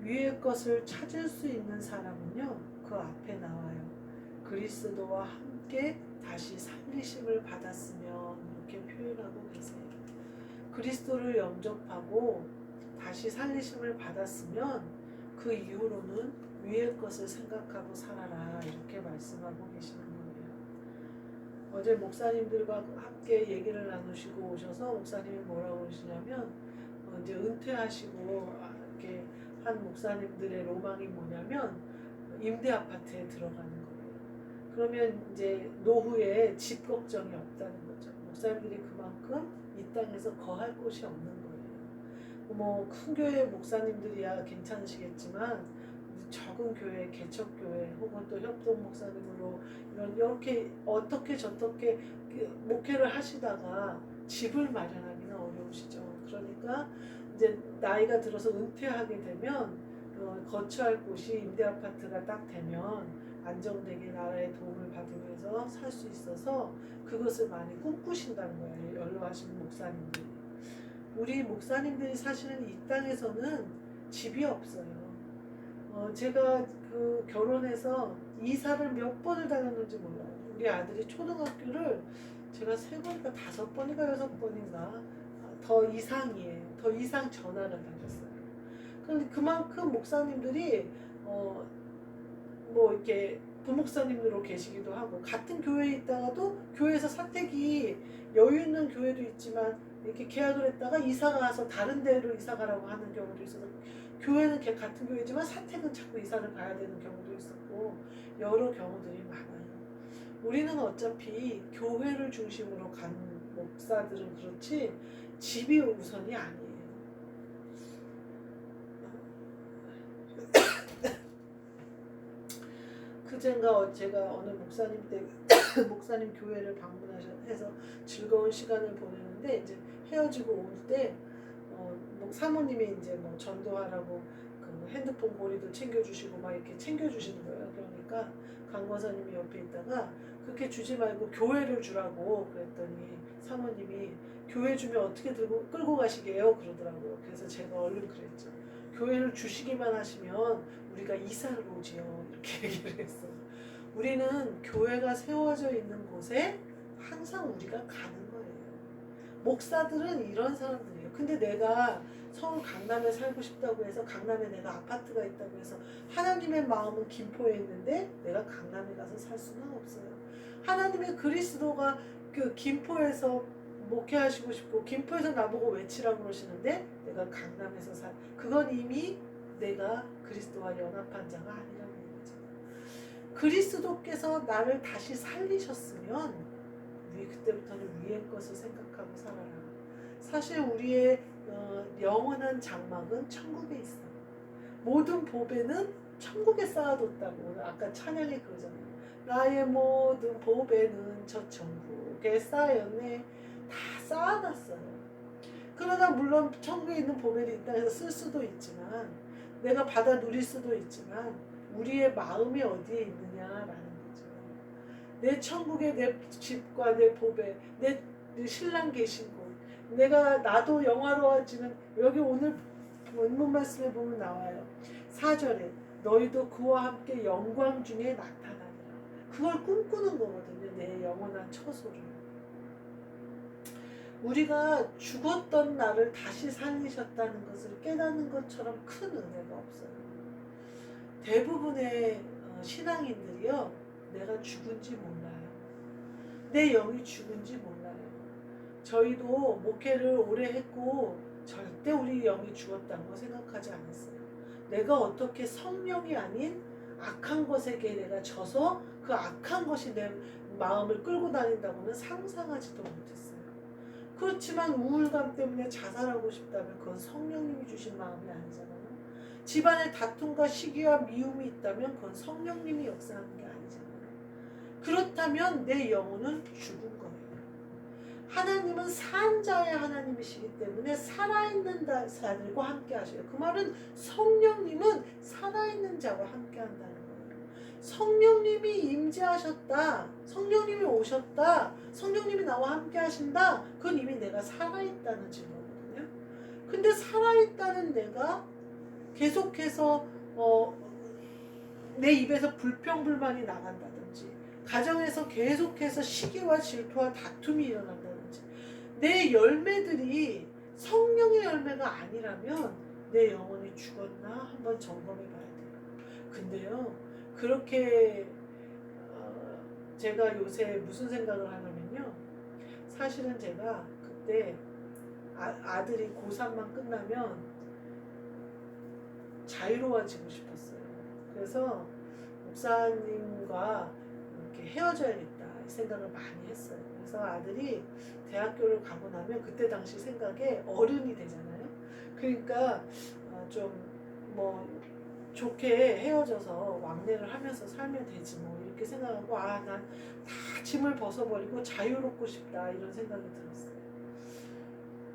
위의 것을 찾을 수 있는 사람은요, 그 앞에 나와요. 그리스도와 함께 다시 살리심을 받았으면, 이렇게 표현하고 계세요. 그리스도를 영접하고 다시 살리심을 받았으면 그 이후로는 위의 것을 생각하고 살아라, 이렇게 말씀하고 계시는 거예요. 어제 목사님들과 함께 얘기를 나누시고 오셔서 목사님이 뭐라고 그러시냐면, 이제 은퇴하시고 이렇게 한 목사님들의 로망이 뭐냐면 임대 아파트에 들어가는 거예요. 그러면 이제 노후에 집 걱정이 없다는 거죠. 목사님들이 그만큼 이 땅에서 거할 곳이 없는 거예요. 뭐 큰 교회 목사님들이야 괜찮으시겠지만 적은 교회, 개척교회 혹은 또 협동 목사님으로 이렇게 어떻게 저렇게 목회를 하시다가 집을 마련하기는 어려우시죠. 그러니까 이제 나이가 들어서 은퇴하게 되면 거처할 곳이 임대 아파트가 딱 되면 안정되게 나라의 도움을 받으면서 살 수 있어서 그것을 많이 꿈꾸신다는 거예요. 연로하신 목사님들이. 우리 목사님들이 사실은 이 땅에서는 집이 없어요. 제가 그 결혼해서 이사를 몇 번을 다녔는지 몰라요. 우리 아들이 초등학교를 제가 3번인가 5번인가 6번인가 더 이상이에요. 더 이상 전화를 다녔어요. 그런데 그만큼 목사님들이 뭐 이렇게 부목사님으로 계시기도 하고, 같은 교회에 있다가도 교회에서 사택이 여유 있는 교회도 있지만 이렇게 계약을 했다가 이사가 와서 다른 데로 이사 가라고 하는 경우도 있어서, 교회는 같은 교회지만 사택은 자꾸 이사를 가야 되는 경우도 있었고, 여러 경우들이 많아요. 우리는 어차피 교회를 중심으로 간 목사들은 그렇지 집이 우선이 아니에요. 그젠가 제가 어느 목사님 목사님 교회를 방문해서 즐거운 시간을 보내는데, 이제 헤어지고 올 때 뭐 사모님이 이제 뭐 전도하라고 그 핸드폰 고리도 챙겨주시고 막 이렇게 챙겨주시는 거예요. 그러니까 강권사님이 옆에 있다가 그렇게 주지 말고 교회를 주라고 그랬더니 사모님이 교회 주면 어떻게 끌고 가시게요? 그러더라고요. 그래서 제가 얼른 그랬죠. 교회를 주시기만 하시면 우리가 이사를 오지요. 이렇게 얘기를 했어요. 우리는 교회가 세워져 있는 곳에 항상 우리가 가는 거예요. 목사들은 이런 사람들이에요. 근데 내가 서울 강남에 살고 싶다고 해서 강남에 내가 아파트가 있다고 해서 하나님의 마음은 김포에 있는데 내가 강남에 가서 살 수는 없어요. 하나님의 그리스도가 그 김포에서 목회하시고 싶고 김포에서 나보고 외치라고 그러시는데 내가 강남에서 그건 이미 내가 그리스도와 연합한 자가 아니라는 얘기죠. 그리스도께서 나를 다시 살리셨으면 우리 그때부터는 위의 것을 생각하고 살아라. 사실 우리의 영원한 장막은 천국에 있어. 모든 보배는 천국에 쌓아뒀다고 아까 찬양에 그러잖아요. 나의 모든 보배는 저 천국에 쌓였네. 다 쌓아놨어요. 그러나 물론 천국에 있는 보배를 이 땅에서 쓸 수도 있지만, 내가 받아 누릴 수도 있지만 우리의 마음이 어디에 있느냐라는 거죠. 내 천국에 내 집과 내 보배, 내 신랑 계신 곳, 나도 영화로워지는, 여기 오늘 원문 말씀에 보면 나와요. 4절에 너희도 그와 함께 영광 중에 나타나리라. 그걸 꿈꾸는 거거든요. 내 영원한 처소를. 우리가 죽었던 나를 다시 살리셨다는 것을 깨닫는 것처럼 큰 은혜가 없어요. 대부분의 신앙인들이요, 내가 죽은지 몰라요. 내 영이 죽은지 몰라요. 저희도 목회를 오래 했고 절대 우리 영이 죽었다고 생각하지 않았어요. 내가 어떻게 성령이 아닌 악한 것에게 내가 져서 그 악한 것이 내 마음을 끌고 다닌다고는 상상하지도 못했어요. 그렇지만 우울감 때문에 자살하고 싶다면 그건 성령님이 주신 마음이 아니잖아요. 집안에 다툼과 시기와 미움이 있다면 그건 성령님이 역사하는 게 아니잖아요. 그렇다면 내 영혼은 죽은 거예요. 하나님은 산 자의 하나님이시기 때문에 살아있는 자들과 함께 하셔요. 그 말은 성령님은 살아있는 자와 함께 한다는 거예요. 성령님이 임재하셨다, 성령님이 오셨다, 성령님이 나와 함께 하신다, 그건 이미 내가 살아있다는 증거거든요. 근데 살아있다는 내가 계속해서 내 입에서 불평불만이 나간다든지, 가정에서 계속해서 시기와 질투와 다툼이 일어난다든지, 내 열매들이 성령의 열매가 아니라면 내 영혼이 죽었나 한번 점검해 봐야 돼요. 근데요, 그렇게 제가 요새 무슨 생각을 하냐면요, 사실은 제가 그때 아들이 고3만 끝나면 자유로워지고 싶었어요. 그래서 목사님과 이렇게 헤어져야겠다 이 생각을 많이 했어요. 그래서 아들이 대학교를 가고 나면 그때 당시 생각에 어른이 되잖아요. 그러니까 좀 뭐 좋게 헤어져서 왕래를 하면서 살면 되지 뭐 이렇게 생각하고, 난 다 짐을 벗어버리고 자유롭고 싶다 이런 생각이 들었어요.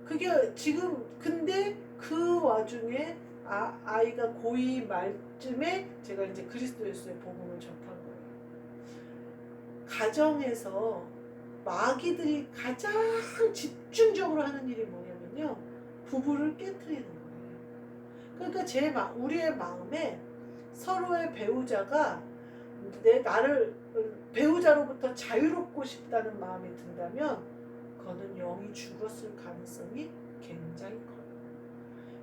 그게 지금, 근데 그 와중에 아이가 고2 말쯤에 제가 이제 그리스도 예수의 복음을 접한 거예요. 가정에서 마귀들이 가장 집중적으로 하는 일이 뭐냐면요, 부부를 깨트리는 거예요. 그러니까 우리의 마음에 서로의 배우자가 나를 배우자로부터 자유롭고 싶다는 마음이 든다면 그거는 영이 죽었을 가능성이 굉장히 커요.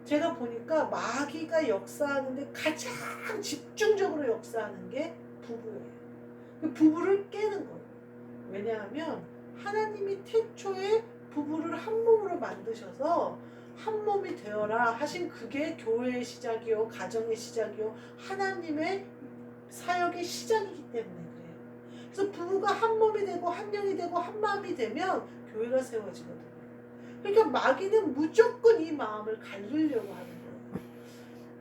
제가 보니까 마귀가 역사하는데 가장 집중적으로 역사하는 게 부부예요. 부부를 깨는 거예요. 왜냐하면 하나님이 태초에 부부를 한 몸으로 만드셔서 한 몸이 되어라 하신 그게 교회의 시작이요, 가정의 시작이요, 하나님의 사역의 시작이기 때문에 그래요. 그래서 부부가 한 몸이 되고 한 영이 되고 한 마음이 되면 교회가 세워지거든요. 그러니까 마귀는 무조건 이 마음을 가르려고 하는 거예요.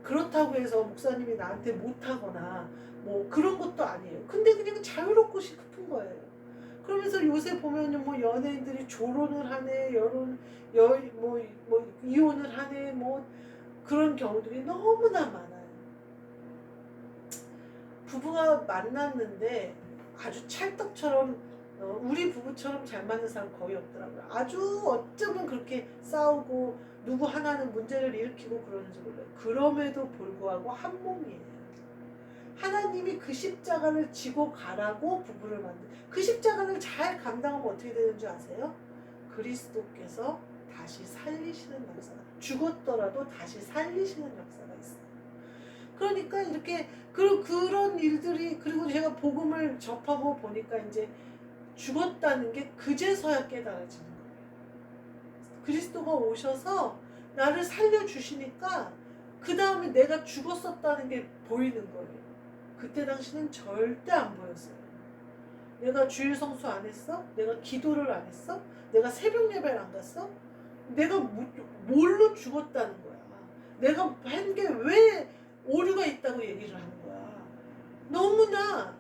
그렇다고 해서 목사님이 나한테 못하거나 뭐 그런 것도 아니에요. 근데 그냥 자유롭고 싶은 거예요. 그러면서 요새 보면요, 뭐 연예인들이 조론을 하네, 뭐 이혼을 하네, 뭐 그런 경우들이 너무나 많아요. 부부가 만났는데 아주 찰떡처럼 우리 부부처럼 잘 맞는 사람 거의 없더라고요. 아주 어쩌면 그렇게 싸우고 누구 하나는 문제를 일으키고 그러는지 몰라요. 그럼에도 불구하고 한 몸이에요. 하나님이 그 십자가를 지고 가라고 부부를 그 십자가를 잘 감당하면 어떻게 되는 줄 아세요? 그리스도께서 다시 살리시는 역사가, 죽었더라도 다시 살리시는 역사가 있어요. 그러니까 이렇게 그런 일들이, 그리고 제가 복음을 접하고 보니까 이제 죽었다는 게 그제서야 깨달아지는 거예요. 그리스도가 오셔서 나를 살려주시니까 그 다음에 내가 죽었었다는 게 보이는 거예요. 그때 당시는 절대 안 보였어요. 내가 주일 성수 안 했어? 내가 기도를 안 했어? 내가 새벽 예배를 안 갔어? 내가 뭘로 죽었다는 거야. 내가 한 게 왜 오류가 있다고 얘기를 하는 거야. 너무나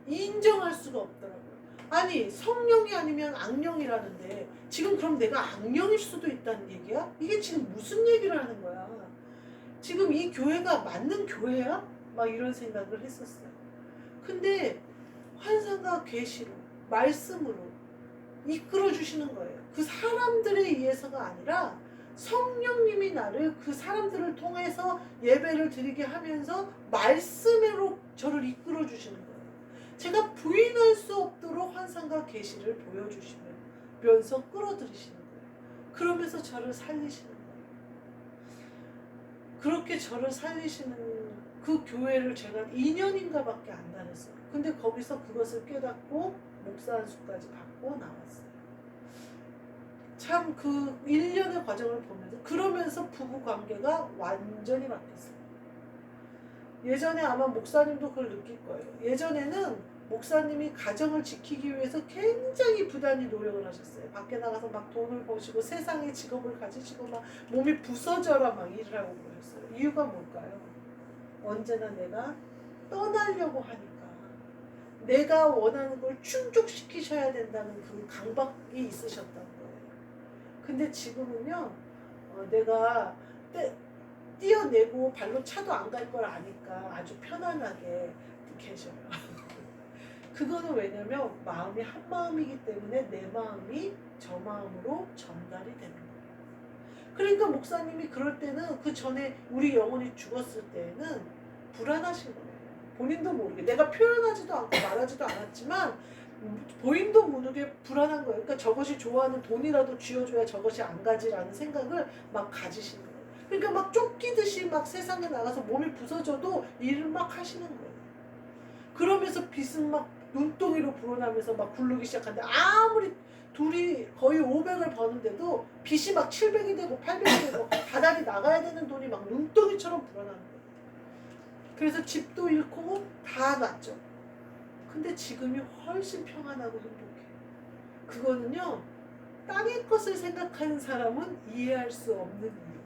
인정할 수가 없더라고요. 아니, 성령이 아니면 악령이라는데 지금 그럼 내가 악령일 수도 있다는 얘기야? 이게 지금 무슨 얘기를 하는 거야? 지금 이 교회가 맞는 교회야? 막 이런 생각을 했었어요. 근데 환상과 계시로, 말씀으로 이끌어 주시는 거예요. 그 사람들에 의해서가 아니라 성령님이 나를 그 사람들을 통해서 예배를 드리게 하면서 말씀으로 저를 이끌어 주시는 거예요. 제가 부인할 수 없도록 환상과 계시를 보여주시면서 끌어들이시는 거예요. 그러면서 저를 살리시는 거예요. 그렇게 저를 살리시는 그 교회를 제가 2년인가 밖에 안 다녔어요. 근데 거기서 그것을 깨닫고 목사 안수까지 받고 나왔어요. 참 그 1년의 과정을 보면서, 그러면서 부부 관계가 완전히 바뀌었어요. 예전에 아마 목사님도 그걸 느낄 거예요. 예전에는 목사님이 가정을 지키기 위해서 굉장히 부단히 노력을 하셨어요. 밖에 나가서 막 돈을 버시고 세상의 직업을 가지시고 막 몸이 부서져라 막 일을 하고 그러셨어요. 이유가 뭘까요? 언제나 내가 떠나려고 하니까, 내가 원하는 걸 충족시키셔야 된다는 그 강박이 있으셨던 거예요. 근데 지금은요, 내가 뛰어내고 발로 차도 안 갈 걸 아니까 아주 편안하게 계셔요. 그거는 왜냐면 마음이 한 마음이기 때문에 내 마음이 저 마음으로 전달이 되는 거예요. 그러니까 목사님이 그럴 때는 그 전에 우리 영혼이 죽었을 때는 불안하신 거예요. 본인도 모르게. 내가 표현하지도 않고 말하지도 않았지만 보인도 모르게 불안한 거예요. 그러니까 저것이 좋아하는 돈이라도 쥐어줘야 저것이 안 가지라는 생각을 막 가지신 거예요. 그러니까 막 쫓기듯이 막 세상에 나가서 몸이 부서져도 일을 막 하시는 거예요. 그러면서 빚은 막 눈덩이로 불어나면서 막 굴르기 시작하는데 아무리 둘이 거의 500을 버는데도 빚이 막 700이 되고 800이 되고 다달이 나가야 되는 돈이 막 눈덩이처럼 불어나는 거예요. 그래서 집도 잃고 다 났죠. 근데 지금이 훨씬 평안하고 행복해. 그거는요, 땅의 것을 생각하는 사람은 이해할 수 없는 일이에요.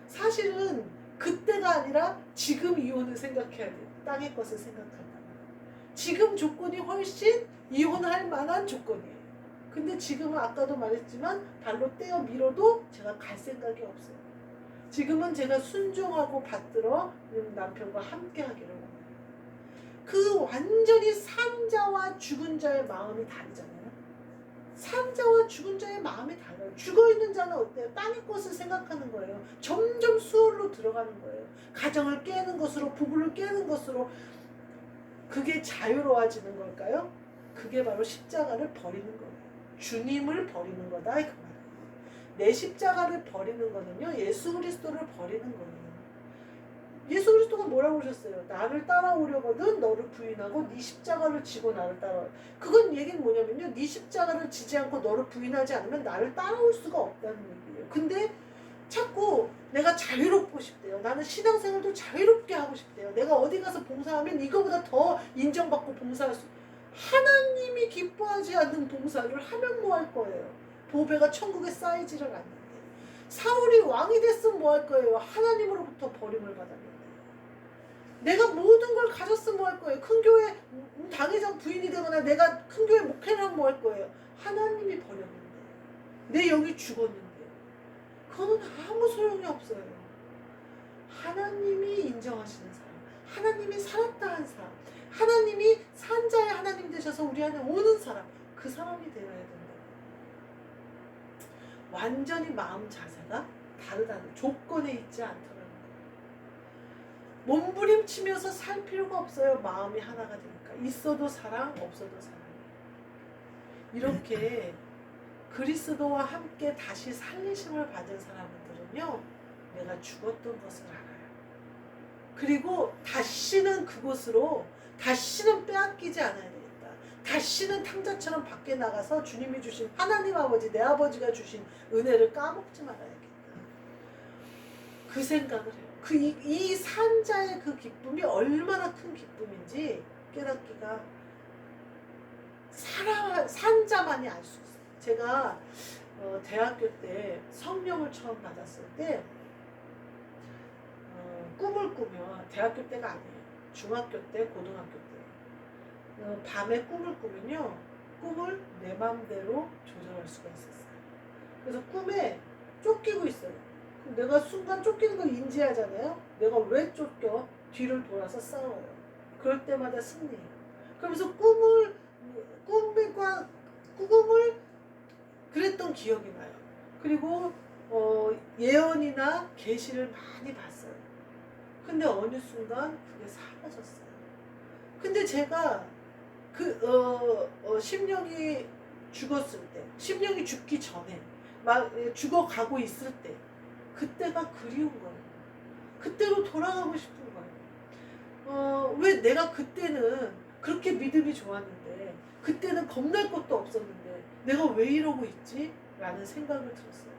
사실은 그때가 아니라 지금 이혼을 생각해야 돼요. 땅의 것을 생각한다면. 지금 조건이 훨씬 이혼할 만한 조건이에요. 근데 지금은 아까도 말했지만 발로 떼어 밀어도 제가 갈 생각이 없어요. 지금은 제가 순종하고 받들어 남편과 함께 하기를 원해요. 그 완전히 산 자와 죽은 자의 마음이 다르잖아요. 산 자와 죽은 자의 마음이 달라요. 죽어있는 자는 어때요? 땅의 것을 생각하는 거예요. 점점 수월로 들어가는 거예요. 가정을 깨는 것으로, 부부를 깨는 것으로. 그게 자유로워지는 걸까요? 그게 바로 십자가를 버리는 거예요. 주님을 버리는 거다, 그 말이에요. 내 십자가를 버리는 거는요, 예수 그리스도를 버리는 거예요. 예수 그리스도가 뭐라고 그러셨어요? 나를 따라오려거든 너를 부인하고 네 십자가를 지고 나를 따라와. 그건 얘기는 뭐냐면요, 네 십자가를 지지 않고 너를 부인하지 않으면 나를 따라올 수가 없다는 얘기예요. 근데 자꾸 내가 자유롭고 싶대요. 나는 신앙생활도 자유롭게 하고 싶대요. 내가 어디 가서 봉사하면 이거보다 더 인정받고 봉사할 수. 하나님이 기뻐하지 않는 봉사를 하면 뭐 할 거예요? 보배가 천국에 쌓이지를 않는데. 사울이 왕이 됐으면 뭐 할 거예요? 하나님으로부터 버림을 받았는데. 내가 모든 걸 가졌으면 뭐 할 거예요? 큰 교회 당회장 부인이 되거나 내가 큰 교회 목회를 하면 뭐 할 거예요? 하나님이 버렸는데. 내 영이 죽었는데. 그거는 아무 소용이 없어요. 하나님이 인정하시는 사람, 하나님이 살았다 한 사람, 하나님이 산자의 하나님 되셔서 우리 안에 오는 사람, 그 사람이 되어야 된다. 완전히 마음 자세가 다르다는, 조건에 있지 않다는 거예요. 몸부림치면서 살 필요가 없어요. 마음이 하나가 되니까. 있어도 사랑, 없어도 사랑. 이렇게 그리스도와 함께 다시 살리심을 받은 사람들은요, 내가 죽었던 것을 알아요. 그리고 다시는 그곳으로, 다시는 빼앗기지 않아야 되겠다. 다시는 탕자처럼 밖에 나가서 주님이 주신, 하나님 아버지, 내 아버지가 주신 은혜를 까먹지 말아야겠다. 그 생각을 해요. 이 산자의 그 기쁨이 얼마나 큰 기쁨인지 깨닫기가 산자만이 알 수 있어요. 제가 대학교 때 성령을 처음 받았을 때 꿈을 꾸면, 대학교 때가 아니에요. 중학교 때, 고등학교 때 밤에 꿈을 꾸면요, 꿈을 내 맘대로 조절할 수가 있었어요. 그래서 꿈에 쫓기고 있어요. 내가 순간 쫓기는 걸 인지하잖아요. 내가 왜 쫓겨? 뒤를 돌아서 싸워요. 그럴 때마다 승리해요. 그러면서 꿈을 그랬던 기억이 나요. 그리고 예언이나 계시를 많이 봤어요. 근데 어느 순간 그게 사라졌어요. 근데 제가 심령이 죽었을 때, 심령이 죽기 전에, 막 죽어가고 있을 때, 그때가 그리운 거예요. 그때로 돌아가고 싶은 거예요. 왜 내가 그때는 그렇게 믿음이 좋았는데, 그때는 겁날 것도 없었는데 내가 왜 이러고 있지? 라는 생각을 들었어요.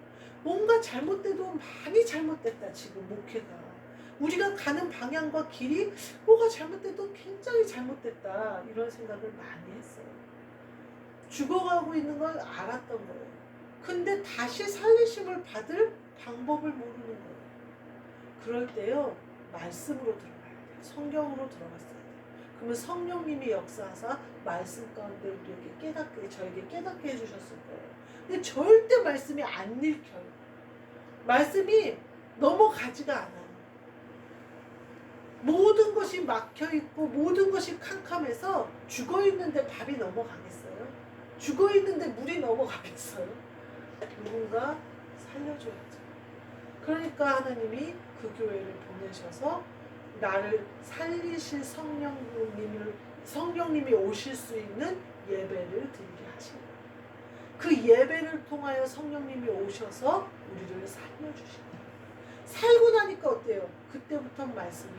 뭔가 잘못돼도 많이 잘못됐다. 지금 목회가, 우리가 가는 방향과 길이 뭐가 잘못돼도 굉장히 잘못됐다. 이런 생각을 많이 했어요. 죽어가고 있는 걸 알았던 거예요. 근데 다시 살리심을 받을 방법을 모르는 거예요. 그럴 때요, 말씀으로 들어가야 돼요. 성경으로 들어갔어야 돼요. 그러면 성령님이 역사하사 말씀 가운데 우리에게 저에게 깨닫게 해주셨을 거예요. 근데 절대 말씀이 안 읽혀요. 말씀이 넘어가지가 않아요. 모든 것이 막혀있고 모든 것이 캄캄해서 죽어있는데 밥이 넘어가겠어요? 죽어있는데 물이 넘어가겠어요? 누군가 살려줘야죠. 그러니까 하나님이 그 교회를 보내셔서 나를 살리실 성령님이 오실 수 있는 예배를 드리게 하신 거예요. 그 예배를 통하여 성령님이 오셔서 우리를 살려주신 거예요. 살고 나니까 어때요? 그때부터 말씀이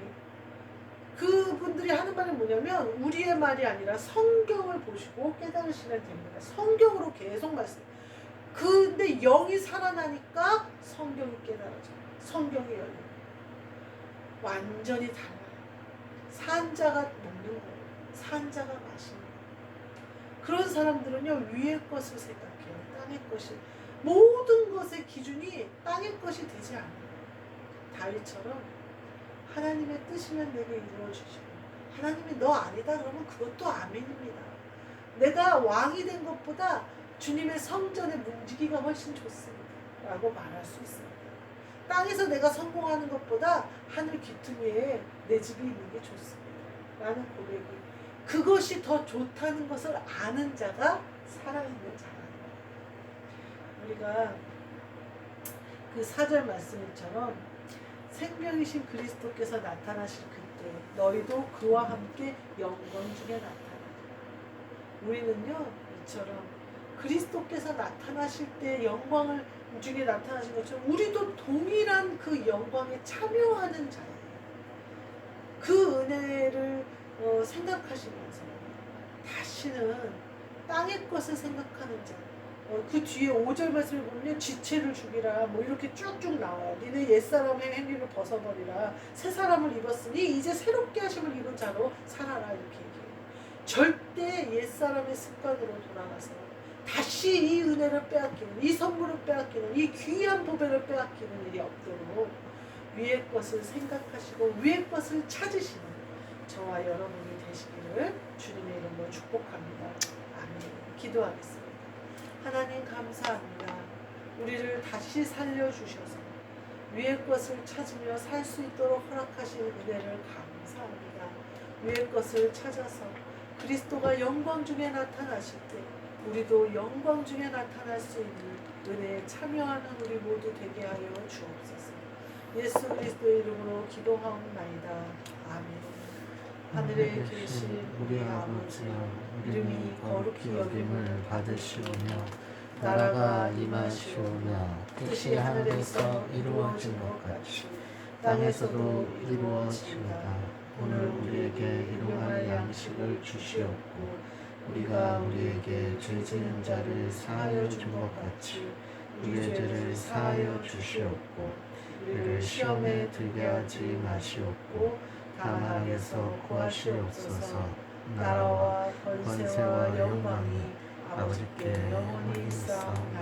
그분들이 하는 말이 뭐냐면 우리의 말이 아니라 성경을 보시고 깨달으시면 됩니다. 성경으로 계속 말씀. 근데 영이 살아나니까 성경이 깨달아져요. 성경이 열려요. 완전히 달라요. 산자가 먹는 거예요. 산자가 마시는 거예요. 그런 사람들은요, 위의 것을 생각해요. 땅의 것이. 모든 것의 기준이 땅의 것이 되지 않아요. 다윗처럼 하나님의 뜻이면 내게 이루어주시고, 하나님이 너 아니다 그러면 그것도 아멘입니다. 내가 왕이 된 것보다 주님의 성전에 뭉지기가 훨씬 좋습니다 라고 말할 수 있습니다. 땅에서 내가 성공하는 것보다 하늘 귀퉁이에 내 집이 있는 게 좋습니다 라는 고백이, 그것이 더 좋다는 것을 아는 자가 살아있는 자라는 거예요. 우리가 그 4절 말씀처럼 생명이신 그리스도께서 나타나실 그때 너희도 그와 함께 영광 중에 나타나리라. 우리는요, 이처럼 그리스도께서 나타나실 때 영광을 중에 나타나신 것처럼 우리도 동일한 그 영광에 참여하는 자예요. 그 은혜를 생각하시면서 다시는 땅의 것을 생각하는 자. 그 뒤에 5절 말씀을 보면 지체를 죽이라 뭐 이렇게 쭉쭉 나와요. 니네 옛사람의 행위를 벗어버리라. 새 사람을 입었으니 이제 새롭게 하심을 입은 자로 살아라. 이렇게 얘기해요. 절대 옛사람의 습관으로 돌아가서 다시 이 은혜를 빼앗기는, 이 선물을 빼앗기는, 이 귀한 보배를 빼앗기는 일이 없도록 위의 것을 생각하시고 위의 것을 찾으시는 저와 여러분이 되시기를 주님의 이름으로 축복합니다. 아멘. 기도하겠습니다. 하나님 감사합니다. 우리를 다시 살려주셔서 위의 것을 찾으며 살 수 있도록 허락하신 은혜를 감사합니다. 위의 것을 찾아서 그리스도가 영광 중에 나타나실 때 우리도 영광 중에 나타날 수 있는 은혜에 참여하는 우리 모두 되게 하여 주옵소서. 예수 그리스도의 이름으로 기도하옵나이다. 아멘. 하늘에 계신 우리 아버지, 이름이 거룩히 여김을 받으시오며 나라가 임하시오며 뜻이 하늘에서 이루어진 것 같이 땅에서도 이루어지이다. 오늘 우리에게 일용할 양식을 주시옵고 우리가 우리에게 죄 지은 자를 사하여 준 것 같이 우리의 죄를 사하여 주시옵고 우리를 시험에 들게 하지 마시옵고 다만 악에서 구하시옵소서. 나라와 권세와 영광이 아버지께 영원히 있사옵나이다.